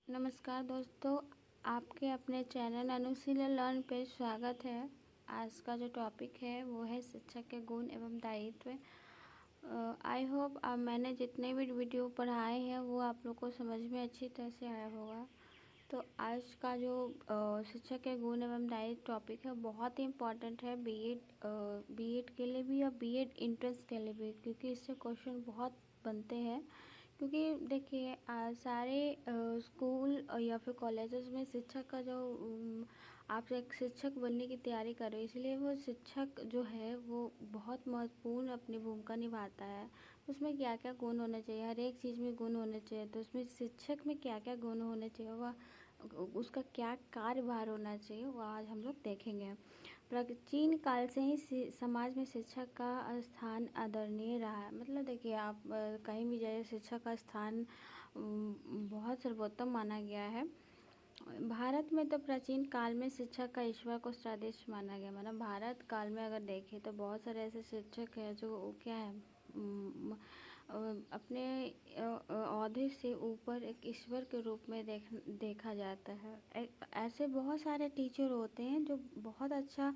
नमस्कार दोस्तों, आपके अपने चैनल अनुशीलन लर्न पे स्वागत है। आज का जो टॉपिक है वो है शिक्षक के गुण एवं दायित्व। आई होप अब मैंने जितने भी वीडियो पढ़ाए हैं वो आप लोग को समझ में अच्छी तरह से आया होगा। तो आज का जो शिक्षक के गुण एवं दायित्व टॉपिक है बहुत ही इम्पॉर्टेंट है बीएड के लिए भी और बीएड एंट्रेंस के लिए भी, क्योंकि इससे क्वेश्चन बहुत बनते हैं। क्योंकि देखिए सारे स्कूल या फिर कॉलेजेस में शिक्षक का जो आप एक शिक्षक बनने की तैयारी कर रहे हो, इसलिए वो शिक्षक जो है वो बहुत महत्वपूर्ण अपनी भूमिका निभाता है। उसमें क्या क्या गुण होने चाहिए, हर एक चीज़ में गुण होने चाहिए। तो उसमें शिक्षक में क्या क्या गुण होने चाहिए, वह उसका क्या कार्यभार होना चाहिए, वो आज हम लोग देखेंगे। प्राचीन काल से ही समाज में शिक्षक का स्थान आदरणीय रहा है। मतलब देखिए आप कहीं भी जाइए, शिक्षक का स्थान बहुत सर्वोत्तम माना गया है। भारत में तो प्राचीन काल में शिक्षक का ईश्वर को सदृश माना गया। मतलब भारत काल में अगर देखें तो बहुत सारे ऐसे शिक्षक हैं जो क्या है अपने औहदे से ऊपर एक ईश्वर के रूप में देखा जाता है। ऐसे बहुत सारे टीचर होते हैं जो बहुत अच्छा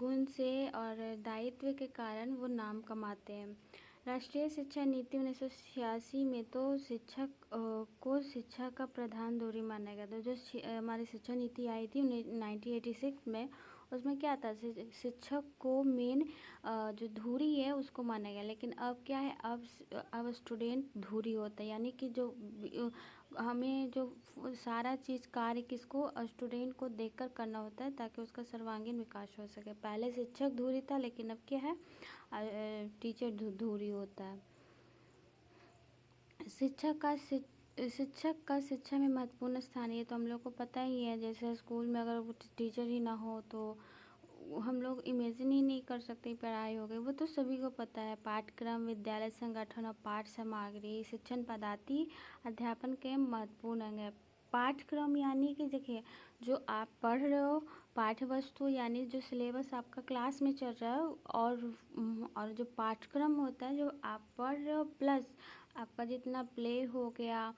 गुण से और दायित्व के कारण वो नाम कमाते हैं। राष्ट्रीय शिक्षा नीति 1986 में तो शिक्षक को शिक्षा का प्रधान धुरी माना गया था। जो हमारी शिक्षा नीति आई थी 1986 में, उसमें क्या था, शिक्षक को मेन जो धुरी है उसको माना गया। लेकिन अब क्या है, अब स्टूडेंट धुरी होता है। यानी कि जो हमें जो सारा चीज़ कार्य किसको, स्टूडेंट को देखकर करना होता है ताकि उसका सर्वांगीण विकास हो सके। पहले शिक्षक धुरी था, लेकिन अब क्या है, टीचर धुरी होता है। शिक्षक का शिक्षा में महत्वपूर्ण स्थान, ये तो हम लोग को पता ही है। जैसे स्कूल में अगर टीचर ही ना हो तो हम लोग इमेजिन ही नहीं कर सकते पढ़ाई हो गई, वो तो सभी को पता है। पाठ्यक्रम, विद्यालय संगठन और पाठ सामग्री शिक्षण पद्धति अध्यापन के महत्वपूर्ण अंग है। पाठ्यक्रम यानी कि देखिए जो आप पढ़ रहे हो, पाठ्य वस्तु यानी जो सिलेबस आपका क्लास में चल रहा है, और जो पाठ्यक्रम होता है जो आप पढ़ रहे हो, प्लस आपका जितना प्ले हो गया,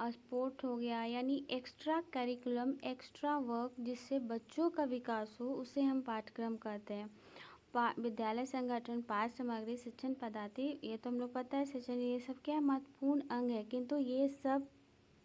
स्पोर्ट हो गया, यानी एक्स्ट्रा करिकुलम, एक्स्ट्रा वर्क जिससे बच्चों का विकास हो, उसे हम पाठ्यक्रम कहते हैं। विद्यालय संगठन, पाठ्य सामग्री शिक्षण पद्धति, ये तो हम लोग पता है शिक्षण, ये सब क्या महत्वपूर्ण अंग है। किंतु ये सब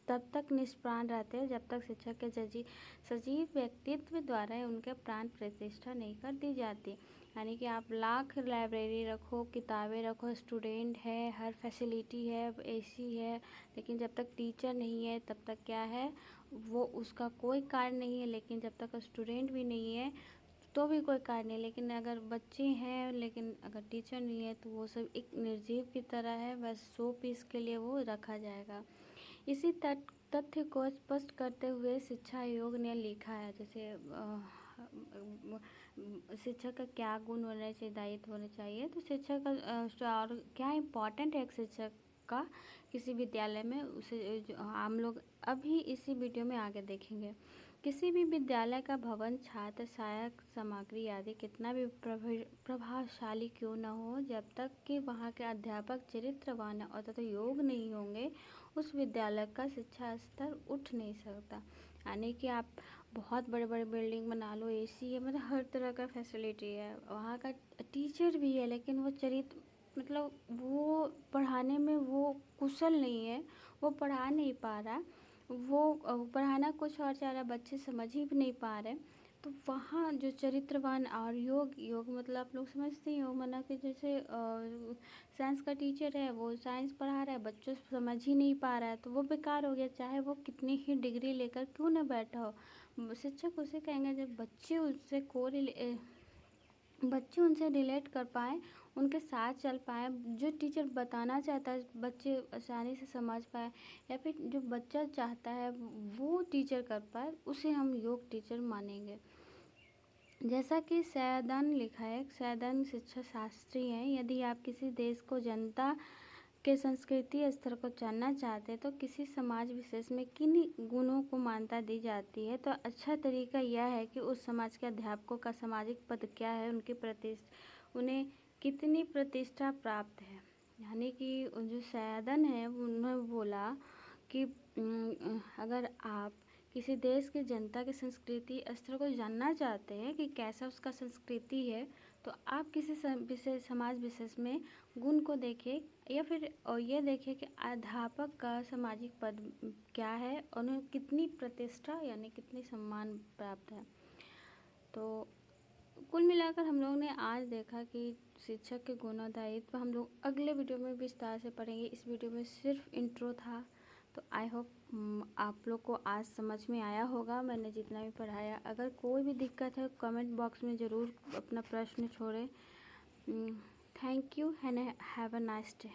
तब तक निष्प्राण रहते हैं जब तक शिक्षक के सजीव व्यक्तित्व द्वारा उनके प्राण प्रतिष्ठा नहीं कर दी जाती। यानी कि आप लाख लाइब्रेरी रखो, किताबें रखो, स्टूडेंट है, हर फैसिलिटी है, एसी है, लेकिन जब तक टीचर नहीं है तब तक क्या है, वो उसका कोई कार्य नहीं है। लेकिन जब तक स्टूडेंट भी नहीं है तो भी कोई कार्य नहीं। लेकिन अगर बच्चे हैं लेकिन अगर टीचर नहीं है तो वो सब एक निर्जीव की तरह है, बस 100 पीस के लिए वो रखा जाएगा। इसी तथ्य को स्पष्ट करते हुए शिक्षा आयोग ने लिखा है, जैसे शिक्षक का क्या गुण होना चाहिए, दायित्व होने चाहिए। तो शिक्षक का और क्या इम्पोर्टेंट है एक शिक्षक का किसी विद्यालय में, उसे हम लोग अभी इसी वीडियो में आगे देखेंगे। किसी भी विद्यालय का भवन, छात्र, सहायक सामग्री आदि कितना भी प्रभावशाली क्यों न हो, जब तक कि वहाँ के अध्यापक चरित्रवान और तथा योग्य नहीं होंगे, उस विद्यालय का शिक्षा स्तर उठ नहीं सकता। यानी कि आप बहुत बड़े बड़े बिल्डिंग बना लो, एसी है, मतलब हर तरह का फैसिलिटी है, वहाँ का टीचर भी है, लेकिन वो चरित्र मतलब वो पढ़ाने में वो कुशल नहीं है, वो पढ़ा नहीं पा रहा, वो पढ़ाना कुछ और चाह रहा, बच्चे समझ ही नहीं पा रहे, तो वहाँ जो चरित्रवान और योग मतलब आप लोग समझते ही हो, मना कि जैसे साइंस का टीचर है, वो साइंस पढ़ा रहा है, बच्चों समझ ही नहीं पा रहा है, तो वो बेकार हो गया, चाहे वो कितनी ही डिग्री लेकर क्यों ना बैठा हो। शिक्षक उसे कहेंगे जब बच्चे उनसे रिलेट कर पाए, उनके साथ चल पाए, जो टीचर बताना चाहता है बच्चे आसानी से समझ पाए, या फिर जो बच्चा चाहता है वो टीचर कर पाए, उसे हम योग टीचर मानेंगे। जैसा कि सैयदन लिखा है, सैयदन शिक्षा शास्त्री हैं, यदि आप किसी देश को जनता के संस्कृति स्तर को जानना चाहते हैं तो किसी समाज विशेष में किन गुणों को मान्यता दी जाती है, तो अच्छा तरीका यह है कि उस समाज के अध्यापकों का सामाजिक पद क्या है, उन्हें कितनी प्रतिष्ठा प्राप्त है। यानी कि जो सैयदन है उन्होंने बोला कि अगर आप किसी देश की जनता के संस्कृति स्तर को जानना चाहते हैं कि कैसा उसका संस्कृति है, तो आप किसी विशेष समाज विशेष में गुण को देखें, या फिर और ये देखें कि अध्यापक का सामाजिक पद क्या है, उन्हें कितनी प्रतिष्ठा यानी कितनी सम्मान प्राप्त है। तो कुल मिलाकर हम लोग ने आज देखा कि शिक्षक के गुण और दायित्व हम लोग अगले वीडियो में विस्तार से पढ़ेंगे। इस वीडियो में सिर्फ इंट्रो था, तो आई होप आप लोग को आज समझ में आया होगा मैंने जितना भी पढ़ाया। अगर कोई भी दिक्कत है कमेंट बॉक्स में ज़रूर अपना प्रश्न छोड़ें। Thank you and have a nice day.